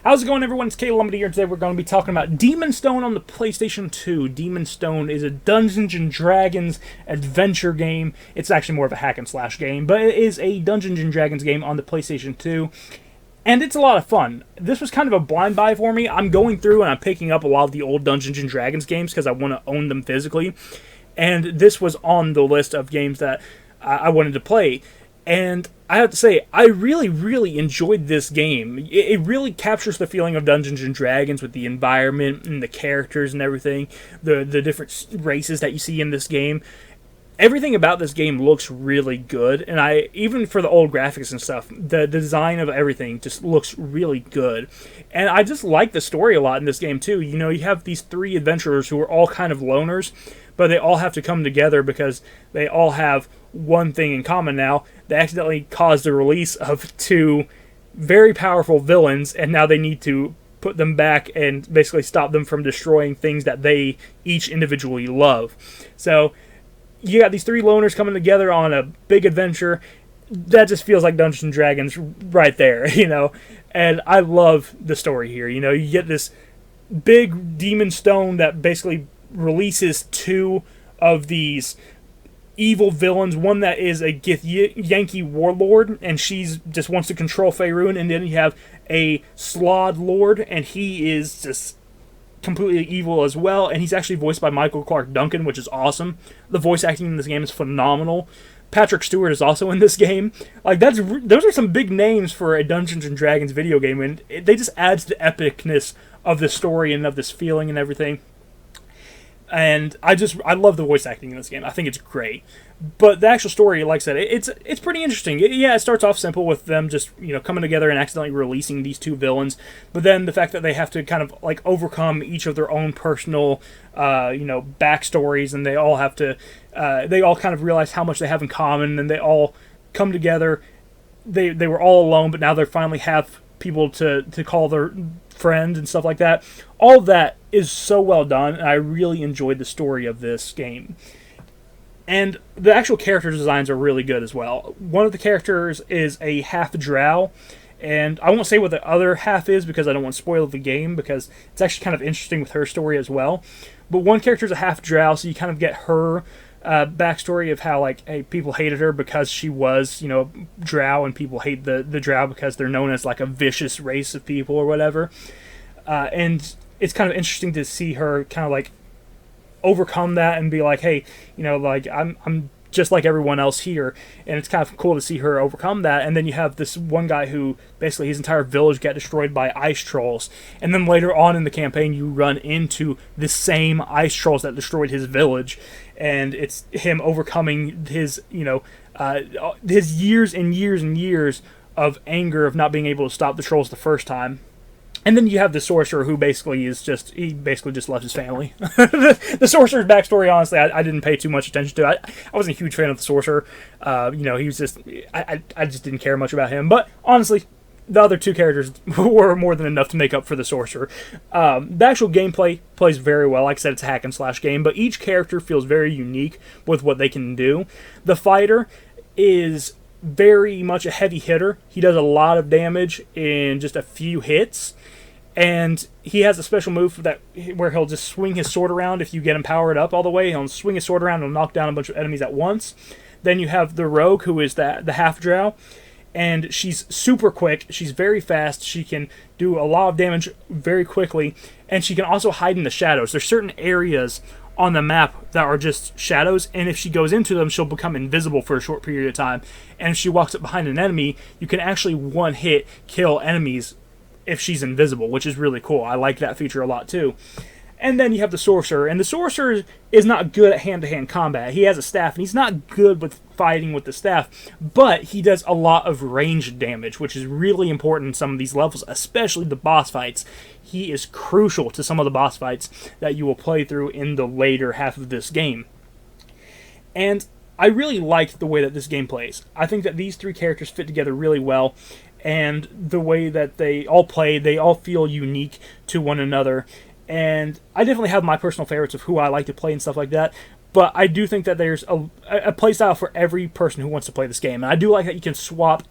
How's it going, everyone? It's Caleb Lumberty here. Today we're going to be talking about Demon Stone on the PlayStation 2. Demon Stone is a Dungeons & Dragons adventure game. It's actually more of a hack-and-slash game, but it is a Dungeons & Dragons game on the PlayStation 2. And it's a lot of fun. This was kind of a blind buy for me. I'm going through and I'm picking up a lot of the old Dungeons & Dragons games because I want to own them physically. And this was on the list of games that I wanted to play. And I have to say, I really enjoyed this game. It really captures the feeling of Dungeons & Dragons with the environment and the characters and everything, the different races that you see in this game. Everything about this game looks really good, and even for the old graphics and stuff, the design of everything just looks really good. And I just like the story a lot in this game too. You know, you have these three adventurers who are all kind of loners, but they all have to come together because they all have one thing in common now. They accidentally caused the release of two very powerful villains, and now they need to put them back and basically stop them from destroying things that they each individually love. So you got these three loners coming together on a big adventure. That just feels like Dungeons & Dragons right there, you know. And I love the story here. You know, you get this big demon stone that basically releases two of these evil villains. One that is a Yankee warlord, and she's just wants to control Faerun. And then you have a Slod Lord, and he is just completely evil as well, and he's actually voiced by Michael Clark Duncan, which is awesome. The voice acting in this game is phenomenal. Patrick Stewart is also in this game. Like, those are some big names for a Dungeons & Dragons video game, and they just adds the epicness of the story and of this feeling and everything. And I love the voice acting in this game. I think it's great. But the actual story, like I said, it's pretty interesting. It starts off simple with them just, you know, coming together and accidentally releasing these two villains. But then the fact that they have to kind of like overcome each of their own personal, backstories, and they all have to, they all kind of realize how much they have in common, and they all come together. They were all alone, but now they finally have people to call their friends and stuff like that. All of that is so well done, and I really enjoyed the story of this game. And the actual character designs are really good as well. One of the characters is a half drow, and I won't say what the other half is because I don't want to spoil the game, because it's actually kind of interesting with her story as well. But one character is a half drow, so you kind of get her backstory of how, like, hey, people hated her because she was, you know, drow, and people hate the drow because they're known as like a vicious race of people or whatever. And it's kind of interesting to see her kind of like overcome that and be like, hey, you know, like I'm just like everyone else here, and it's kind of cool to see her overcome that. And then you have this one guy who basically his entire village got destroyed by ice trolls, and then later on in the campaign you run into the same ice trolls that destroyed his village, and it's him overcoming his, you know, his years and years and years of anger of not being able to stop the trolls the first time. And then you have the sorcerer, who basically just left his family. The sorcerer's backstory, honestly, I didn't pay too much attention to. I wasn't a huge fan of the sorcerer. You know, he was just, I just didn't care much about him. But honestly, the other two characters were more than enough to make up for the sorcerer. The actual gameplay plays very well. Like I said, it's a hack and slash game, but each character feels very unique with what they can do. The fighter is very much a heavy hitter. He does a lot of damage in just a few hits, and he has a special move where he'll just swing his sword around. If you get him powered up all the way, he'll swing his sword around and knock down a bunch of enemies at once. Then you have the rogue, who is the half drow, and she's super quick. She's very fast. She can do a lot of damage very quickly, and she can also hide in the shadows. There's certain areas on the map that are just shadows, and if she goes into them, she'll become invisible for a short period of time. And if she walks up behind an enemy, you can actually one hit kill enemies if she's invisible, which is really cool. I like that feature a lot too. And then you have the sorcerer, and the sorcerer is not good at hand-to-hand combat. He has a staff, and he's not good with fighting with the staff, but he does a lot of ranged damage, which is really important in some of these levels, especially the boss fights. He is crucial to some of the boss fights that you will play through in the later half of this game. And I really like the way that this game plays. I think that these three characters fit together really well, and the way that they all play, they all feel unique to one another. And I definitely have my personal favorites of who I like to play and stuff like that. But I do think that there's a play style for every person who wants to play this game. And I do like that you can swap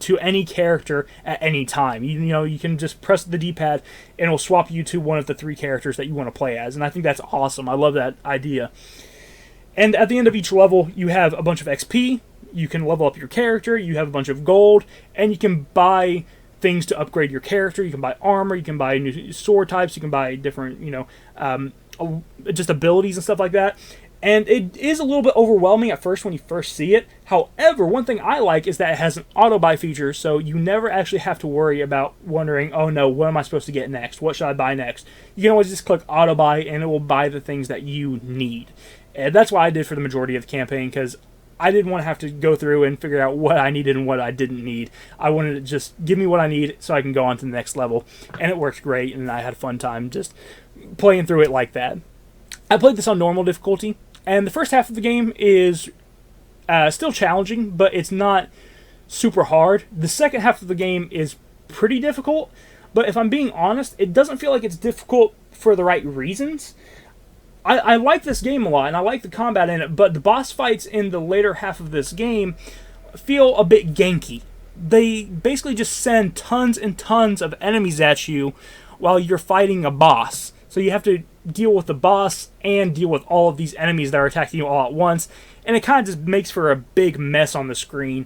to any character at any time. You know, you can just press the D-pad and it'll swap you to one of the 3 characters that you want to play as, and I think that's awesome. I love that idea. And at the end of each level, you have a bunch of XP, you can level up your character, you have a bunch of gold, and you can buy things to upgrade your character. You can buy armor, you can buy new sword types, you can buy different, just abilities and stuff like that. And it is a little bit overwhelming at first when you first see it. However, one thing I like is that it has an auto-buy feature, so you never actually have to worry about wondering, oh no, what am I supposed to get next? What should I buy next? You can always just click auto-buy, and it will buy the things that you need. And that's what I did for the majority of the campaign, because I didn't want to have to go through and figure out what I needed and what I didn't need. I wanted to just give me what I need so I can go on to the next level. And it worked great, and I had a fun time just playing through it like that. I played this on normal difficulty, and the first half of the game is still challenging, but it's not super hard. The second half of the game is pretty difficult, but if I'm being honest, it doesn't feel like it's difficult for the right reasons. I like this game a lot, and I like the combat in it, but the boss fights in the later half of this game feel a bit ganky. They basically just send tons and tons of enemies at you while you're fighting a boss. So you have to deal with the boss and deal with all of these enemies that are attacking you all at once, and it kind of just makes for a big mess on the screen.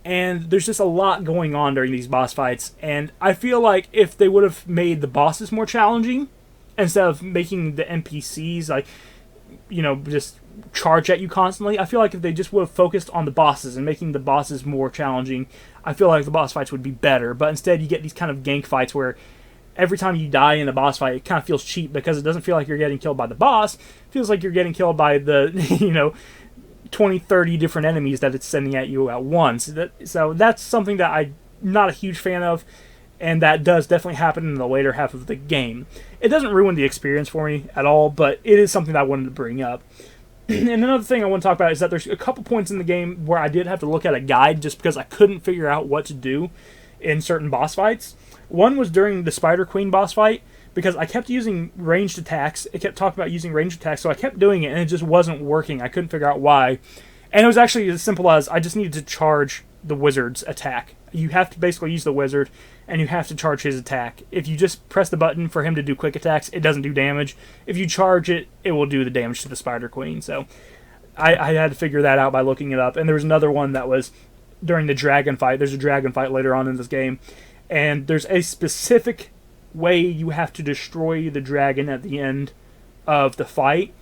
And there's just a lot going on during these boss fights, and I feel like if they would have made the bosses more challenging, instead of making the NPCs, like, just charge at you constantly, I feel like if they just would have focused on the bosses and making the bosses more challenging, I feel like the boss fights would be better. But instead, you get these kind of gank fights where every time you die in a boss fight, it kind of feels cheap because it doesn't feel like you're getting killed by the boss. It feels like you're getting killed by the, 20, 30 different enemies that it's sending at you at once. So that's something that I'm not a huge fan of, and that does definitely happen in the later half of the game. It doesn't ruin the experience for me at all, but it is something that I wanted to bring up. And another thing I want to talk about is that there's a couple points in the game where I did have to look at a guide just because I couldn't figure out what to do in certain boss fights. One was during the Spider Queen boss fight, because I kept using ranged attacks. It kept talking about using ranged attacks, so I kept doing it, and it just wasn't working. I couldn't figure out why. And it was actually as simple as I just needed to charge the wizard's attack. You have to basically use the wizard, and you have to charge his attack. If you just press the button for him to do quick attacks, it doesn't do damage. If you charge it, it will do the damage to the Spider Queen. So I had to figure that out by looking it up. And there was another one that was during the dragon fight. There's a dragon fight later on in this game, and there's a specific way you have to destroy the dragon at the end of the fight.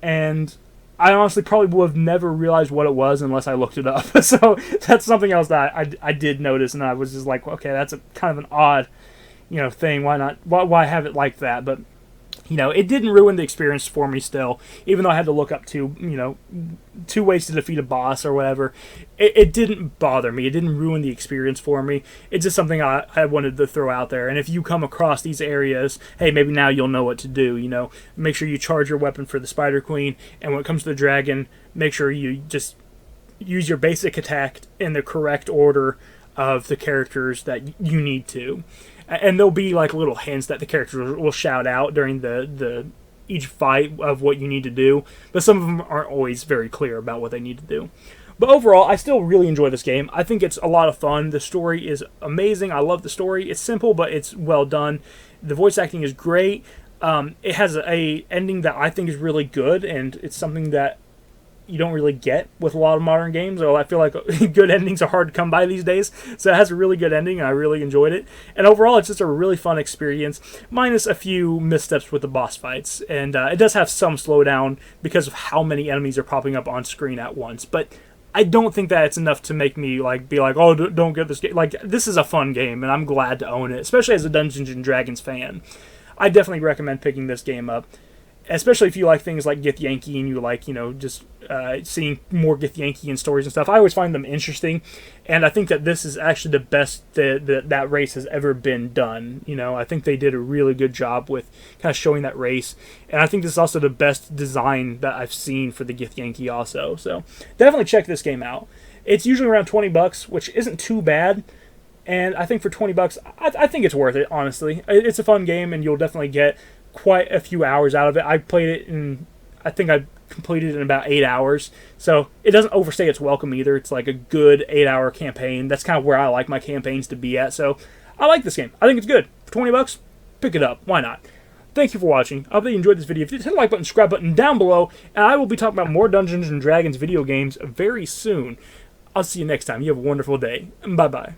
And I honestly probably would have never realized what it was unless I looked it up. So that's something else that I did notice, and I was just like, okay, that's a kind of an odd, thing. Why not? Why have it like that? But it didn't ruin the experience for me still, even though I had to look up two ways to defeat a boss or whatever. It didn't bother me. It didn't ruin the experience for me. It's just something I wanted to throw out there. And if you come across these areas, hey, maybe now you'll know what to do. Make sure you charge your weapon for the Spider Queen, and when it comes to the dragon, make sure you just use your basic attack in the correct order of the characters that you need to. And there'll be like little hints that the characters will shout out during the each fight of what you need to do, but some of them aren't always very clear about what they need to do. But overall, I still really enjoy this game. I think it's a lot of fun. The story is amazing. I love the story. It's simple, but it's well done. The voice acting is great. It has a ending that I think is really good, and it's something that you don't really get with a lot of modern games. So I feel like good endings are hard to come by these days. So it has a really good ending, and I really enjoyed it. And overall, it's just a really fun experience, minus a few missteps with the boss fights. And it does have some slowdown because of how many enemies are popping up on screen at once. But I don't think that it's enough to make me be like, oh, don't get this game. Like, this is a fun game, and I'm glad to own it, especially as a Dungeons & Dragons fan. I definitely recommend picking this game up, especially if you like things like Githyanki and you like, just seeing more Githyankian stories and stuff. I always find them interesting, and I think that this is actually the best that race has ever been done. I think they did a really good job with kind of showing that race, and I think this is also the best design that I've seen for the Githyanki also. So definitely check this game out. It's usually around $20, which isn't too bad. And I think for $20, I think it's worth it, honestly. It's a fun game, and you'll definitely get quite a few hours out of it. I played it in, I think I completed in about 8 hours. So it doesn't overstay its welcome either. It's like a good 8-hour campaign. That's kind of where I like my campaigns to be at. So I like this game. I think it's good. For 20 bucks, pick it up. Why not? Thank you for watching. I hope that you enjoyed this video. If you did, hit the like button, subscribe button down below, and I will be talking about more Dungeons & Dragons video games very soon. I'll see you next time. You have a wonderful day. Bye-bye.